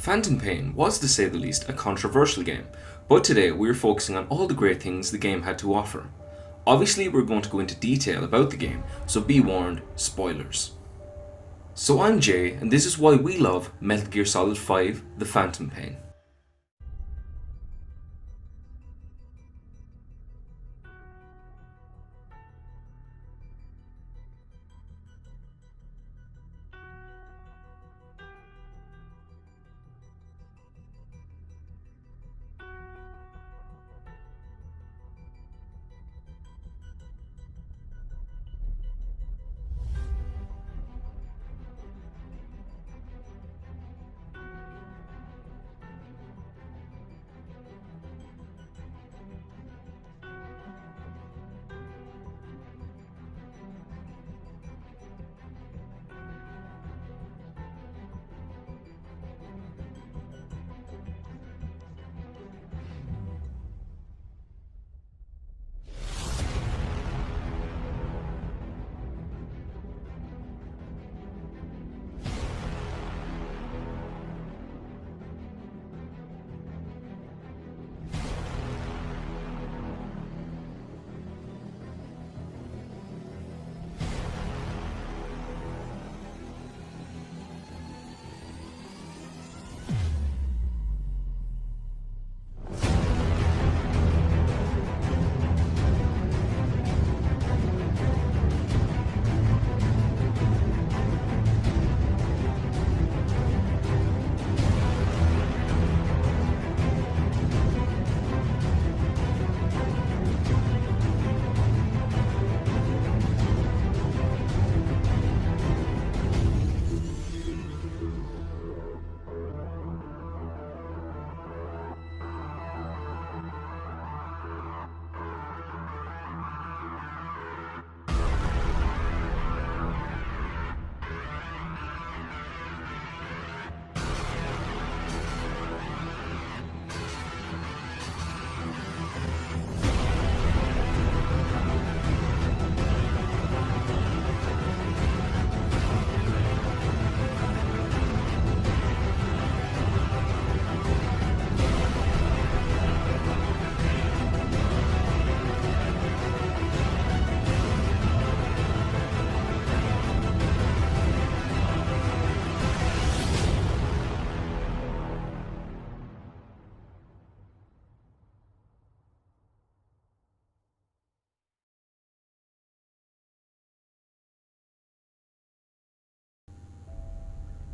Phantom Pain was, to say the least, a controversial game, but today we're focusing on all the great things the game had to offer. Obviously we're going to go into detail about the game, so be warned, spoilers. So I'm Jay, and this is why we love Metal Gear Solid 5: The Phantom Pain.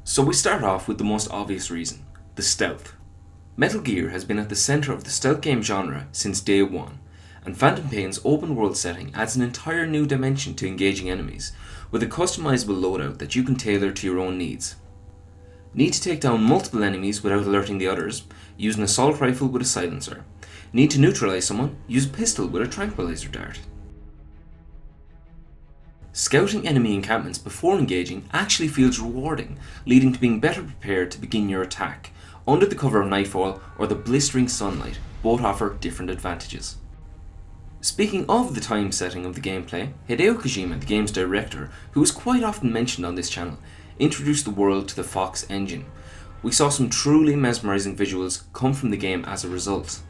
So we start off with the most obvious reason, the stealth. Metal Gear has been at the centre of the stealth game genre since day one, and Phantom Pain's open world setting adds an entire new dimension to engaging enemies, with a customizable loadout that you can tailor to your own needs. Need to take down multiple enemies without alerting the others? Use an assault rifle with a silencer. Need to neutralise someone? Use a pistol with a tranquilizer dart. Scouting enemy encampments before engaging actually feels rewarding, leading to being better prepared to begin your attack, under the cover of nightfall or the blistering sunlight. Both offer different advantages. Speaking of the time setting of the gameplay, Hideo Kojima, the game's director, who is quite often mentioned on this channel, introduced the world to the Fox engine. We saw some truly mesmerising visuals come from the game as a result.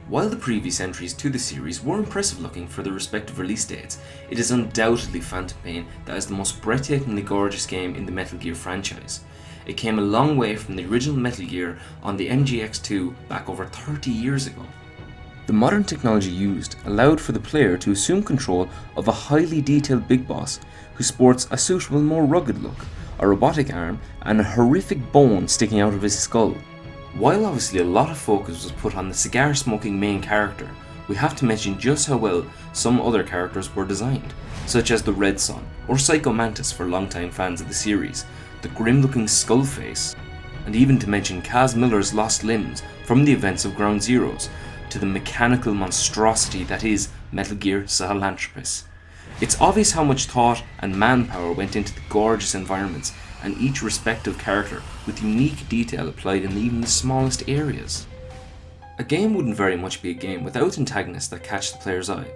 While the previous entries to the series were impressive looking for their respective release dates, it is undoubtedly Phantom Pain that is the most breathtakingly gorgeous game in the Metal Gear franchise. It came a long way from the original Metal Gear on the MGX2 back over 30 years ago. The modern technology used allowed for the player to assume control of a highly detailed big boss who sports a suitable more rugged look, a robotic arm and a horrific bone sticking out of his skull. While obviously a lot of focus was put on the cigar-smoking main character, we have to mention just how well some other characters were designed, such as the Red Sun, or Psycho Mantis for longtime fans of the series, the grim-looking Skullface, and even to mention Kaz Miller's lost limbs from the events of Ground Zeroes, to the mechanical monstrosity that is Metal Gear Sahelanthropus. It's obvious how much thought and manpower went into the gorgeous environments and each respective character with unique detail applied in even the smallest areas. A game wouldn't very much be a game without antagonists that catch the player's eye.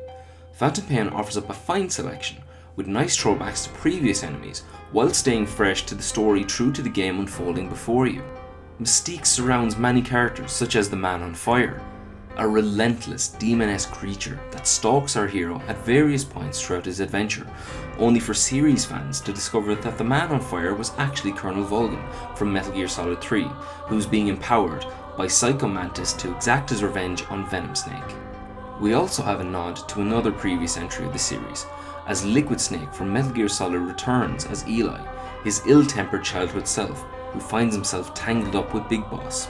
Phantom Pain offers up a fine selection, with nice throwbacks to previous enemies, while staying fresh to the story true to the game unfolding before you. Mystique surrounds many characters such as the Man on Fire, a relentless demon-esque creature that stalks our hero at various points throughout his adventure, only for series fans to discover that the Man on Fire was actually Colonel Volgin from Metal Gear Solid 3, who was being empowered by Psycho Mantis to exact his revenge on Venom Snake. We also have a nod to another previous entry of the series, as Liquid Snake from Metal Gear Solid returns as Eli, his ill-tempered childhood self, who finds himself tangled up with Big Boss.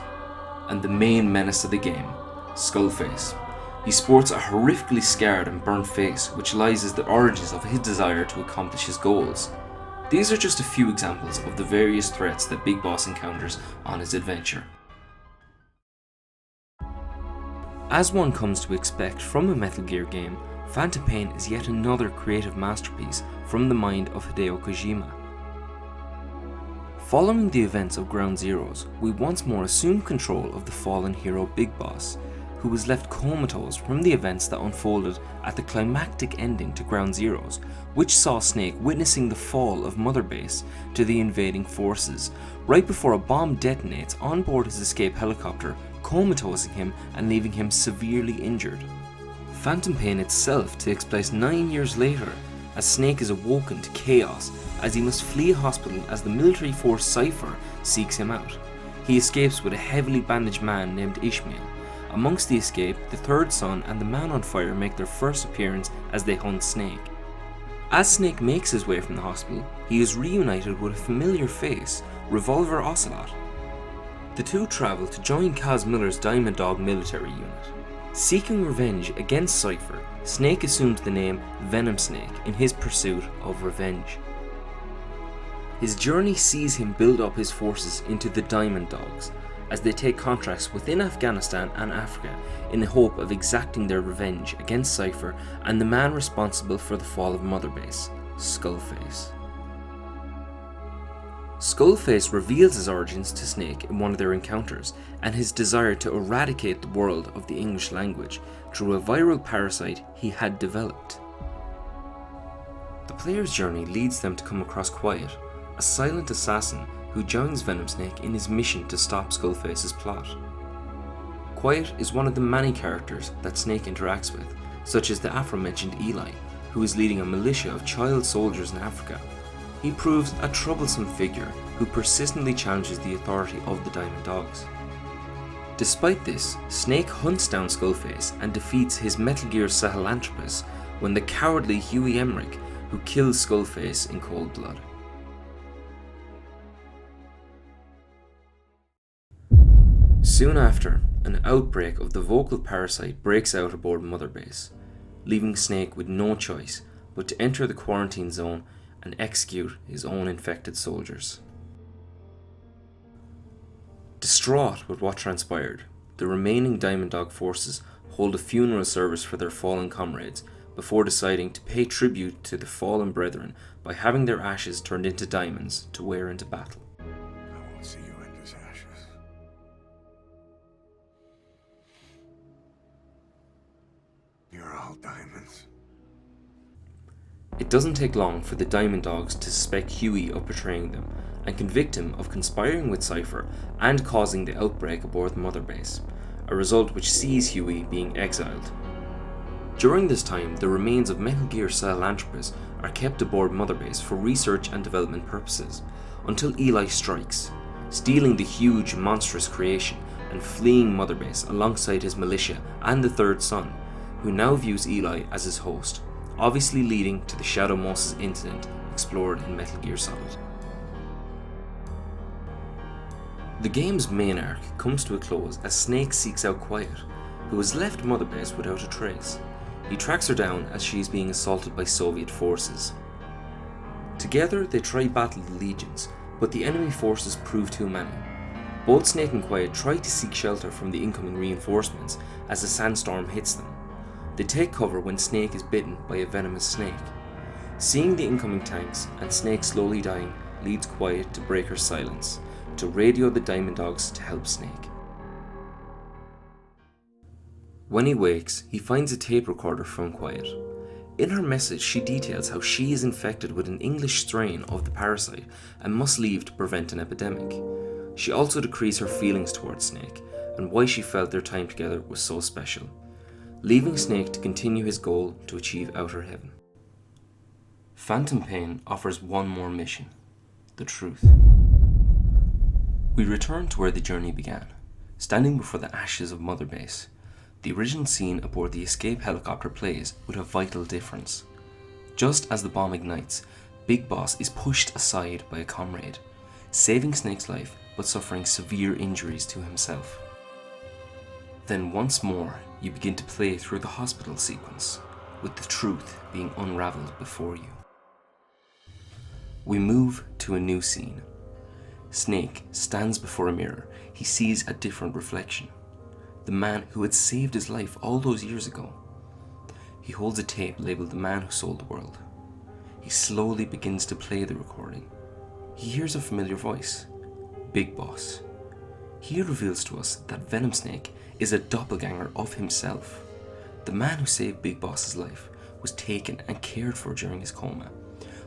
And the main menace of the game, Skullface. He sports a horrifically scarred and burnt face, which lies as the origins of his desire to accomplish his goals. These are just a few examples of the various threats that Big Boss encounters on his adventure. As one comes to expect from a Metal Gear game, Phantom Pain is yet another creative masterpiece from the mind of Hideo Kojima. Following the events of Ground Zeroes, we once more assume control of the fallen hero Big Boss, who was left comatose from the events that unfolded at the climactic ending to Ground Zeroes, which saw Snake witnessing the fall of Mother Base to the invading forces, right before a bomb detonates on board his escape helicopter, comatosing him and leaving him severely injured. Phantom Pain itself takes place 9 years later, as Snake is awoken to chaos as he must flee a hospital as the military force Cypher seeks him out. He escapes with a heavily bandaged man named Ishmael. Amongst the escape, the Third Son and the Man on Fire make their first appearance as they hunt Snake. As Snake makes his way from the hospital, he is reunited with a familiar face, Revolver Ocelot. The two travel to join Kaz Miller's Diamond Dog military unit. Seeking revenge against Cypher, Snake assumes the name Venom Snake in his pursuit of revenge. His journey sees him build up his forces into the Diamond Dogs, as they take contracts within Afghanistan and Africa in the hope of exacting their revenge against Cypher and the man responsible for the fall of Mother Base, Skullface. Skullface reveals his origins to Snake in one of their encounters and his desire to eradicate the world of the English language through a viral parasite he had developed. The player's journey leads them to come across Quiet, a silent assassin who joins Venom Snake in his mission to stop Skullface's plot. Quiet is one of the many characters that Snake interacts with, such as the aforementioned Eli, who is leading a militia of child soldiers in Africa. He proves a troublesome figure who persistently challenges the authority of the Diamond Dogs. Despite this, Snake hunts down Skullface and defeats his Metal Gear Sahelanthropus when the cowardly Huey Emmerich, who kills Skullface in cold blood. Soon after, an outbreak of the vocal parasite breaks out aboard Mother Base, leaving Snake with no choice but to enter the quarantine zone and execute his own infected soldiers. Distraught with what transpired, the remaining Diamond Dog forces hold a funeral service for their fallen comrades before deciding to pay tribute to the fallen brethren by having their ashes turned into diamonds to wear into battle. I won't see you in his ashes. You're all diamonds. It doesn't take long for the Diamond Dogs to suspect Huey of betraying them and convict him of conspiring with Cypher and causing the outbreak aboard Mother Base, a result which sees Huey being exiled. During this time, the remains of Metal Gear Sahelanthropus are kept aboard Mother Base for research and development purposes, until Eli strikes, stealing the huge, monstrous creation and fleeing Mother Base alongside his militia and the Third Son, who now views Eli as his host, obviously leading to the Shadow Moses incident explored in Metal Gear Solid. The game's main arc comes to a close as Snake seeks out Quiet, who has left Mother Base without a trace. He tracks her down as she is being assaulted by Soviet forces. Together they try battle the legions, but the enemy forces prove too many. Both Snake and Quiet try to seek shelter from the incoming reinforcements as a sandstorm hits them. They take cover when Snake is bitten by a venomous snake. Seeing the incoming tanks and Snake slowly dying leads Quiet to break her silence, to radio the Diamond Dogs to help Snake. When he wakes, he finds a tape recorder from Quiet. In her message, she details how she is infected with an English strain of the parasite and must leave to prevent an epidemic. She also decrees her feelings towards Snake and why she felt their time together was so special, leaving Snake to continue his goal to achieve outer heaven. Phantom Pain offers one more mission: the truth. We return to where the journey began, standing before the ashes of Mother Base. The original scene aboard the escape helicopter plays with a vital difference. Just as the bomb ignites, Big Boss is pushed aside by a comrade, saving Snake's life but suffering severe injuries to himself. Then once more, you begin to play through the hospital sequence, with the truth being unraveled before you. We move to a new scene. Snake stands before a mirror. He sees a different reflection. The man who had saved his life all those years ago. He holds a tape labeled "The Man Who Sold the World." He slowly begins to play the recording. He hears a familiar voice: Big Boss. He reveals to us that Venom Snake is a doppelganger of himself. The man who saved Big Boss's life was taken and cared for during his coma,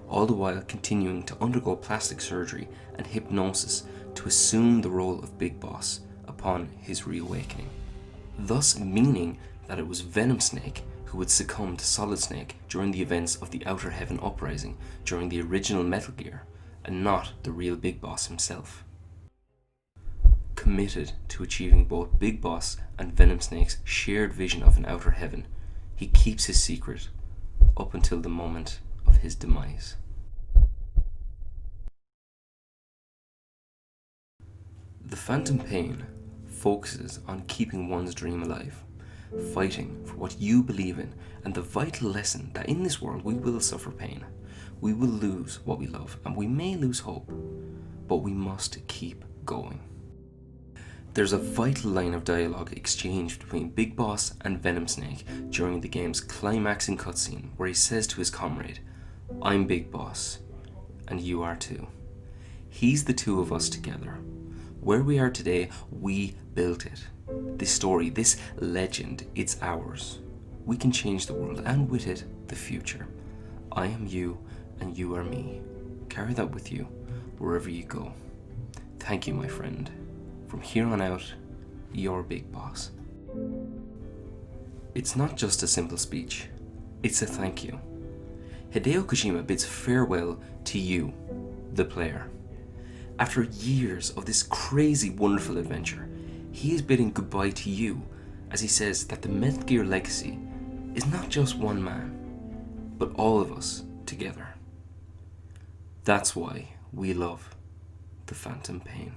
all the while continuing to undergo plastic surgery and hypnosis to assume the role of Big Boss upon his reawakening, thus meaning that it was Venom Snake who would succumb to Solid Snake during the events of the Outer Heaven Uprising during the original Metal Gear, and not the real Big Boss himself. Committed to achieving both Big Boss and Venom Snake's shared vision of an outer heaven, he keeps his secret up until the moment of his demise. The Phantom Pain focuses on keeping one's dream alive, fighting for what you believe in, and the vital lesson that in this world we will suffer pain, we will lose what we love, and we may lose hope, but we must keep going. There's a vital line of dialogue exchanged between Big Boss and Venom Snake during the game's climaxing cutscene, where he says to his comrade, "I'm Big Boss, and you are too. He's the two of us together. Where we are today, we built it. This story, this legend, it's ours. We can change the world, and with it, the future. I am you, and you are me. Carry that with you, wherever you go. Thank you, my friend. From here on out, you're Big Boss." It's not just a simple speech, it's a thank you. Hideo Kojima bids farewell to you, the player. After years of this crazy, wonderful adventure, he is bidding goodbye to you as he says that the Metal Gear legacy is not just one man, but all of us together. That's why we love the Phantom Pain.